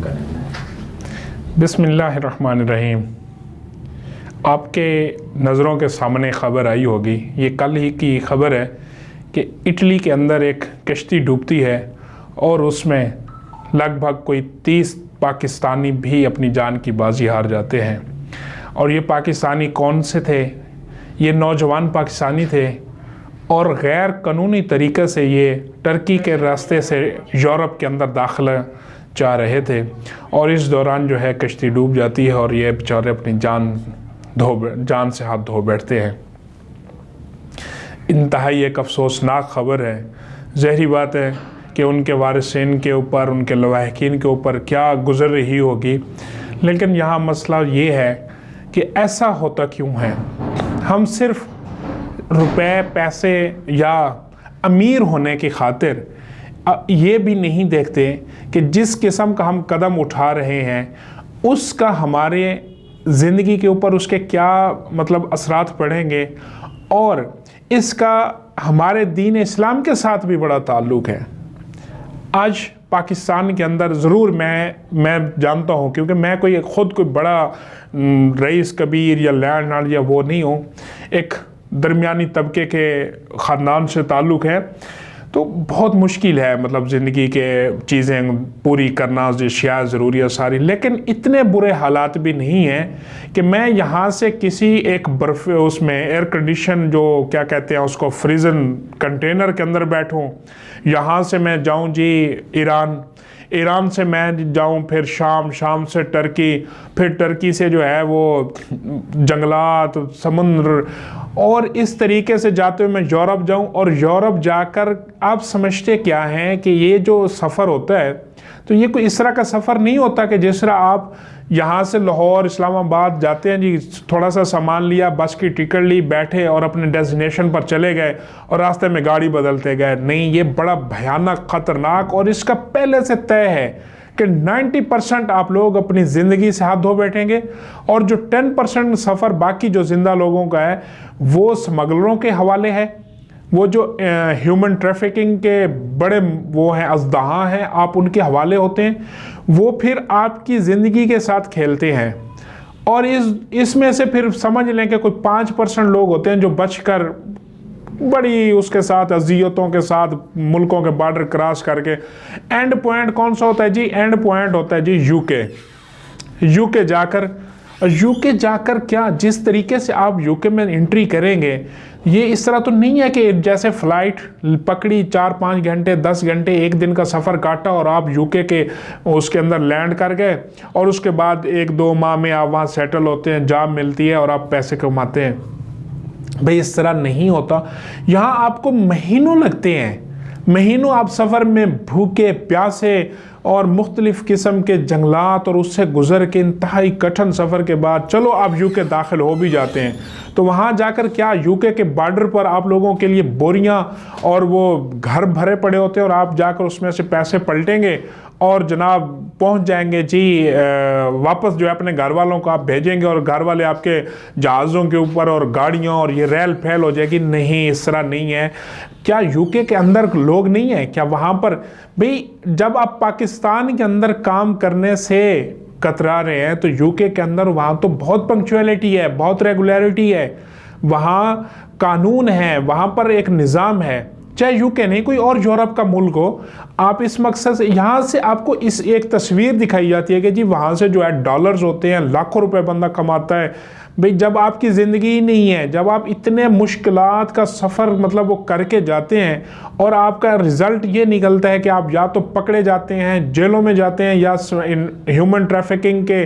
करें। बिस्मिल्लाहिर्रहमानिर्रहीम। आपके नज़रों के सामने ख़बर आई होगी, ये कल ही की ख़बर है कि इटली के अंदर एक कश्ती डूबती है और उसमें लगभग कोई 30 पाकिस्तानी भी अपनी जान की बाजी हार जाते हैं। और ये पाकिस्तानी कौन से थे? ये नौजवान पाकिस्तानी थे और गैर कानूनी तरीक़े से ये टर्की के रास्ते से यूरोप के अंदर दाखिला चाह रहे थे और इस दौरान जो है कश्ती डूब जाती है और ये बेचारे अपनी जान से हाथ धो बैठते हैं। इंतहाई एक अफसोसनाक ख़बर है। ज़ाहिरी बात है कि उनके वारिसीन के ऊपर, उनके लवाहिकीन के ऊपर क्या गुज़र रही होगी, लेकिन यहाँ मसला ये है कि ऐसा होता क्यों है। हम सिर्फ रुपए, पैसे या अमीर होने की खातिर ये भी नहीं देखते कि जिस किस्म का हम कदम उठा रहे हैं उसका हमारे ज़िंदगी के ऊपर उसके क्या मतलब असरात पड़ेंगे और इसका हमारे दीन इस्लाम के साथ भी बड़ा ताल्लुक़ है। आज पाकिस्तान के अंदर ज़रूर मैं जानता हूँ, क्योंकि मैं ख़ुद कोई बड़ा रईस कबीर या लैंड या वो नहीं हूँ, एक दरमियानी तबके के ख़ानदान से ताल्लुक़ है, तो बहुत मुश्किल है मतलब ज़िंदगी के चीज़ें पूरी करना, अशिया ज़रूरियात सारी। लेकिन इतने बुरे हालात भी नहीं हैं कि मैं यहाँ से किसी एक बर्फ़ उसमें एयर कंडीशन जो क्या कहते हैं उसको फ्रीज़न कंटेनर के अंदर बैठूँ, यहाँ से मैं जाऊँ जी ईरान से मैं जाऊँ फिर शाम से टर्की, फिर टर्की से जो है वो जंगलात, समुद्र, और इस तरीके से जाते हुए मैं यूरोप जाऊँ। और यूरोप जाकर आप समझते क्या हैं कि ये जो सफ़र होता है तो ये कोई इस तरह का सफ़र नहीं होता कि जिस तरह आप यहाँ से लाहौर, इस्लामाबाद जाते हैं जी, थोड़ा सा सामान लिया, बस की टिकट ली, बैठे और अपने डेस्टिनेशन पर चले गए और रास्ते में गाड़ी बदलते गए। नहीं, ये बड़ा भयानक, ख़तरनाक, और इसका पहले से तय है कि 90% आप लोग अपनी ज़िंदगी से हाथ धो बैठेंगे और जो 10% सफ़र बाकी जो ज़िंदा लोगों का है वो स्मगलरों के हवाले है, वो जो ह्यूमन ट्रैफिकिंग के बड़े वो हैं, अज़दहा हैं, आप उनके हवाले होते हैं। वो फिर आपकी ज़िंदगी के साथ खेलते हैं और इसमें से फिर समझ लें कि कोई 5% लोग होते हैं जो बचकर बड़ी उसके साथ अजियतों के साथ मुल्कों के बॉर्डर क्रॉस करके, एंड पॉइंट कौन सा होता है जी? एंड पॉइंट होता है जी यूके जाकर क्या जिस तरीके से आप यूके में एंट्री करेंगे, ये इस तरह तो नहीं है कि जैसे फ़्लाइट पकड़ी 4-5 घंटे, 10 घंटे, एक दिन का सफ़र काटा और आप यूके के उसके अंदर लैंड कर गए और उसके बाद 1-2 माह में आप वहाँ सेटल होते हैं, जॉब मिलती है और आप पैसे कमाते हैं। भाई इस तरह नहीं होता। यहाँ आपको महीनों लगते हैं, महीनों आप सफ़र में भूखे प्यासे और मुख्तलिफ़ किस्म के जंगलात और उससे गुज़र के इंतहाई कठिन सफ़र के बाद चलो आप यूके दाखिल हो भी जाते हैं, तो वहाँ जाकर क्या यूके के बॉर्डर पर आप लोगों के लिए बोरियां और वो घर भरे पड़े होते हैं और आप जाकर उसमें से पैसे पलटेंगे और जनाब पहुंच जाएंगे जी वापस जो है अपने घर वालों को आप भेजेंगे और घर वाले आपके जहाज़ों के ऊपर और गाड़ियों और ये रेल फैल हो जाएगी। नहीं, इस तरह नहीं है। क्या यूके के अंदर लोग नहीं हैं? क्या वहाँ पर भाई जब आप पाकिस्तान के अंदर काम करने से कतरा रहे हैं तो यूके के अंदर वहाँ तो बहुत पंक्चुअलिटी है, बहुत रेगुलरिटी है, वहाँ कानून है, वहाँ पर एक निज़ाम है। चाहे यूके नहीं, कोई और यूरोप का मुल्क हो, आप इस मकसद से यहाँ से आपको इस एक तस्वीर दिखाई जाती है कि जी वहाँ से जो है डॉलर्स होते हैं, लाखों रुपए बंदा कमाता है। भाई जब आपकी ज़िंदगी ही नहीं है, जब आप इतने मुश्किलात का सफ़र मतलब वो करके जाते हैं और आपका रिज़ल्ट ये निकलता है कि आप या तो पकड़े जाते हैं, जेलों में जाते हैं, या ह्यूमन ट्रैफिकिंग के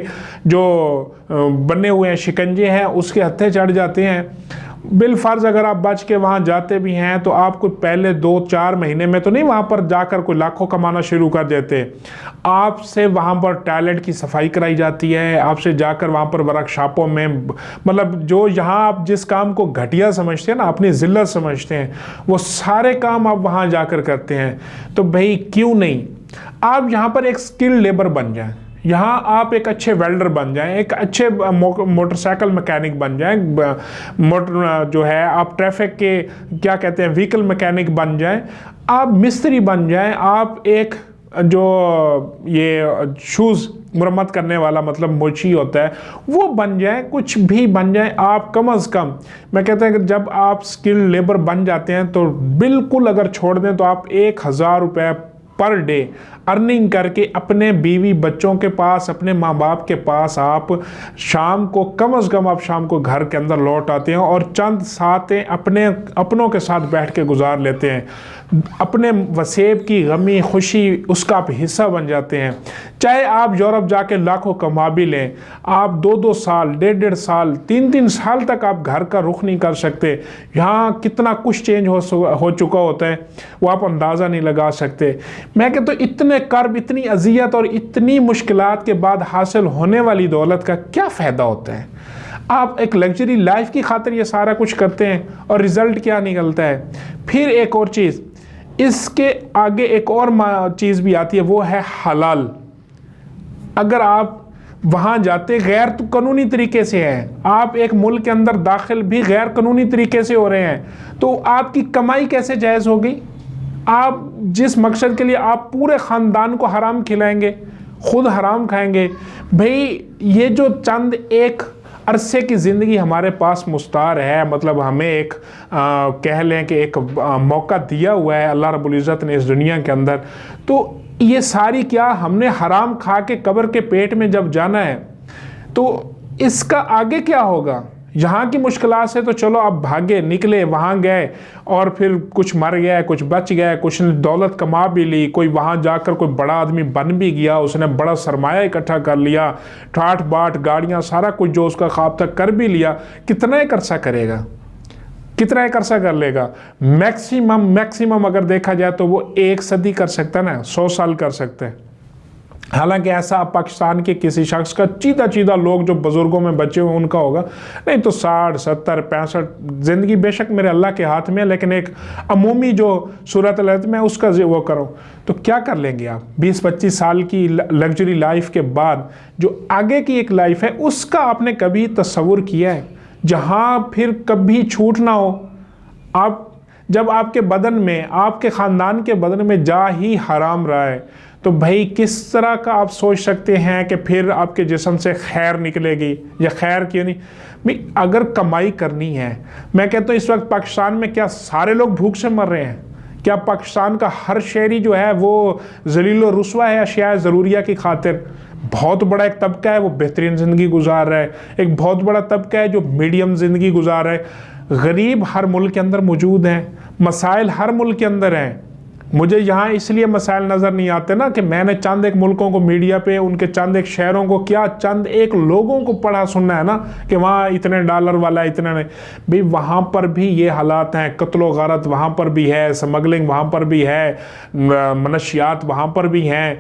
जो बने हुए हैं शिकंजे हैं उसके हत्थे चढ़ जाते हैं। बिलफर्ज अगर आप बच के वहाँ जाते भी हैं तो आपको पहले 2-4 महीने में तो नहीं वहाँ पर जाकर कोई लाखों कमाना शुरू कर देते। आपसे वहाँ पर टॉयलेट की सफाई कराई जाती है, आपसे जाकर वहाँ पर वर्कशॉपों में मतलब जो यहाँ आप जिस काम को घटिया समझते हैं ना, अपनी ज़िल्लत समझते हैं, वो सारे काम आप वहाँ जाकर करते हैं। तो भाई क्यों नहीं आप यहाँ पर एक स्किल्ड लेबर बन जाएं, यहाँ आप एक अच्छे वेल्डर बन जाएं, एक अच्छे मोटरसाइकिल मैकेनिक बन जाएं, मोटर जो है आप ट्रैफिक के क्या कहते हैं व्हीकल मैकेनिक बन जाएं, आप मिस्त्री बन जाएं, आप एक जो ये शूज़ मुरम्मत करने वाला मतलब मोची होता है वो बन जाए, कुछ भी बन जाए, आप कम अज़ कम, मैं कहता हूँ कि जब आप स्किल्ड लेबर बन जाते हैं तो बिल्कुल अगर छोड़ दें तो आप 1000 रुपये पर डे अर्निंग करके अपने बीवी बच्चों के पास, अपने माँ बाप के पास आप शाम को कम अज़ कम आप शाम को घर के अंदर लौट आते हैं और चंद सातें अपनों के साथ बैठ के गुजार लेते हैं, अपने वसेब की गमी खुशी उसका आप हिस्सा बन जाते हैं। चाहे आप यूरोप जाके लाखों कमा भी लें, आप 2-2 साल, 1.5 साल, 3-3 साल तक आप घर का रुख नहीं कर सकते। यहाँ कितना कुछ चेंज हो चुका होता है वो आप अंदाज़ा नहीं लगा सकते। मैं कहता हूँ इतने कर्ब, इतनी अजियत और इतनी मुश्किलात के बाद हासिल होने वाली दौलत का क्या फ़ायदा होता है? आप एक लग्जरी लाइफ की खातिर ये सारा कुछ करते हैं और रिज़ल्ट क्या निकलता है? फिर एक और चीज़, इसके आगे एक और चीज़ भी आती है, वो है हलाल। अगर आप वहाँ जाते गैर कानूनी तरीके से हैं, आप एक मुल्क के अंदर दाखिल भी गैर कानूनी तरीके से हो रहे हैं, तो आपकी कमाई कैसे जायज़ होगी? आप जिस मकसद के लिए आप पूरे ख़ानदान को हराम खिलाएंगे, खुद हराम खाएंगे। भाई ये जो चंद एक अरसे की ज़िंदगी हमारे पास मुस्तार है, मतलब हमें एक कह लें कि एक मौका दिया हुआ है अल्लाह रब्बुल इज़्ज़त ने इस दुनिया के अंदर, तो ये सारी क्या हमने हराम खा के कब्र के पेट में जब जाना है तो इसका आगे क्या होगा? यहाँ की मुश्किलात से तो चलो आप भागे निकले, वहाँ गए और फिर कुछ मर गया, कुछ बच गया, कुछ ने दौलत कमा भी ली, कोई वहाँ जाकर कोई बड़ा आदमी बन भी गया, उसने बड़ा सरमाया इकट्ठा कर लिया, ठाठ बाट गाड़ियाँ सारा कुछ जो उसका ख्वाब था कर भी लिया। कितना एक अरसा करेगा, कितना एक अरसा कर लेगा? मैक्सिमम अगर देखा जाए तो वो 1 सदी कर सकता है ना, 100 साल कर सकते हैं। हालांकि ऐसा पाकिस्तान के किसी शख्स का चीदा लोग जो बुजुर्गों में बचे हुए उनका होगा, नहीं तो 60, 70, 65 ज़िंदगी बेशक मेरे अल्लाह के हाथ में है, लेकिन एक अमूमी जो सूरत में उसका वो करो तो क्या कर लेंगे आप? 20-25 साल की लग्जरी लाइफ के बाद जो आगे की एक लाइफ है उसका आपने कभी तस्वुर किया है जहाँ फिर कभी छूट ना हो? आप जब आपके बदन में, आपके ख़ानदान के बदन में जा ही हराम रहा है तो भाई किस तरह का आप सोच सकते हैं कि फिर आपके जिस्म से खैर निकलेगी? या खैर क्यों नहीं भाई, अगर कमाई करनी है, मैं कहता हूँ इस वक्त पाकिस्तान में क्या सारे लोग भूख से मर रहे हैं? क्या पाकिस्तान का हर शहरी जो है वो जलील और रुस्वा है अशिया ज़रूरिया की खातिर? बहुत बड़ा एक तबका है वो बेहतरीन ज़िंदगी गुजार रहा है, एक बहुत बड़ा तबका है जो मीडियम ज़िंदगी गुजार रहा है। गरीब हर मुल्क के अंदर मौजूद हैं, मसाइल हर मुल्क के अंदर हैं। मुझे यहाँ इसलिए मसाइल नज़र नहीं आते ना कि मैंने चंद एक मुल्कों को मीडिया पे, उनके चंद एक शहरों को, क्या चंद एक लोगों को पढ़ा सुनना है ना कि वहाँ इतने डॉलर वाला, इतने नहीं। भाई वहाँ पर भी ये हालात हैं, कत्लो गारत वहाँ पर भी है, स्मगलिंग वहाँ पर भी है, मनशियात वहाँ पर भी हैं,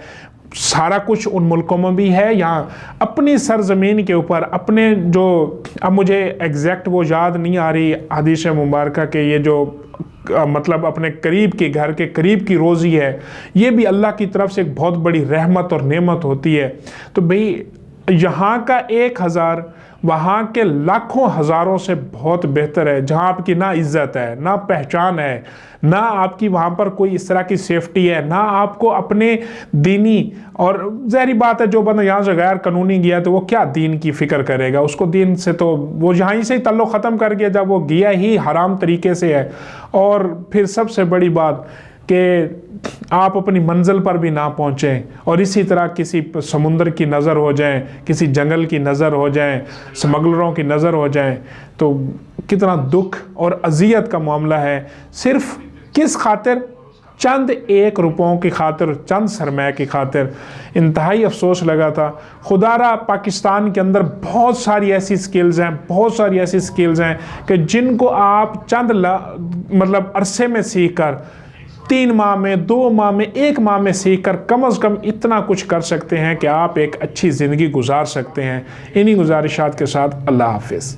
सारा कुछ उन मुल्कों में भी है। यहाँ अपनी सरजमीन के ऊपर अपने जो, अब मुझे एग्जैक्ट वो याद नहीं आ रही हदीस मुबारक के, ये जो मतलब अपने करीब के घर के करीब की रोज़ी है, ये भी अल्लाह की तरफ से एक बहुत बड़ी रहमत और नेमत होती है। तो भाई यहाँ का 1000 वहाँ के लाखों हज़ारों से बहुत बेहतर है, जहाँ आपकी ना इज़्ज़त है, ना पहचान है, ना आपकी वहाँ पर कोई इस तरह की सेफ्टी है, ना आपको अपने दीनी, और ज़ाहिर बात है जो बंदा यहाँ से गैर कानूनी गया तो वो क्या दीन की फ़िक्र करेगा? उसको दीन से तो वो यहाँ से ही तल्लुक़ ख़त्म कर गया जब वो गया ही हराम तरीके से है। और फिर सबसे बड़ी बात कि आप अपनी मंजिल पर भी ना पहुँचें और इसी तरह किसी समुंदर की नज़र हो जाए, किसी जंगल की नज़र हो जाए, स्मगलरों की नज़र हो जाए, तो कितना दुख और अजियत का मामला है। सिर्फ किस खातिर? चंद 1 रुपयों की खातिर, चंद सरमाया की खातिर। इंतहाई अफसोस लगा था। खुदारा पाकिस्तान के अंदर बहुत सारी ऐसी स्किल्स हैं, बहुत सारी ऐसी स्किल्स हैं कि जिनको आप चंद मतलब अरसे में सीख कर, 3 माह में, 2 माह में, 1 माह में सीख कर कम अज़ कम इतना कुछ कर सकते हैं कि आप एक अच्छी ज़िंदगी गुजार सकते हैं। इन्हीं गुजारिशात के साथ अल्लाह हाफ़िज़।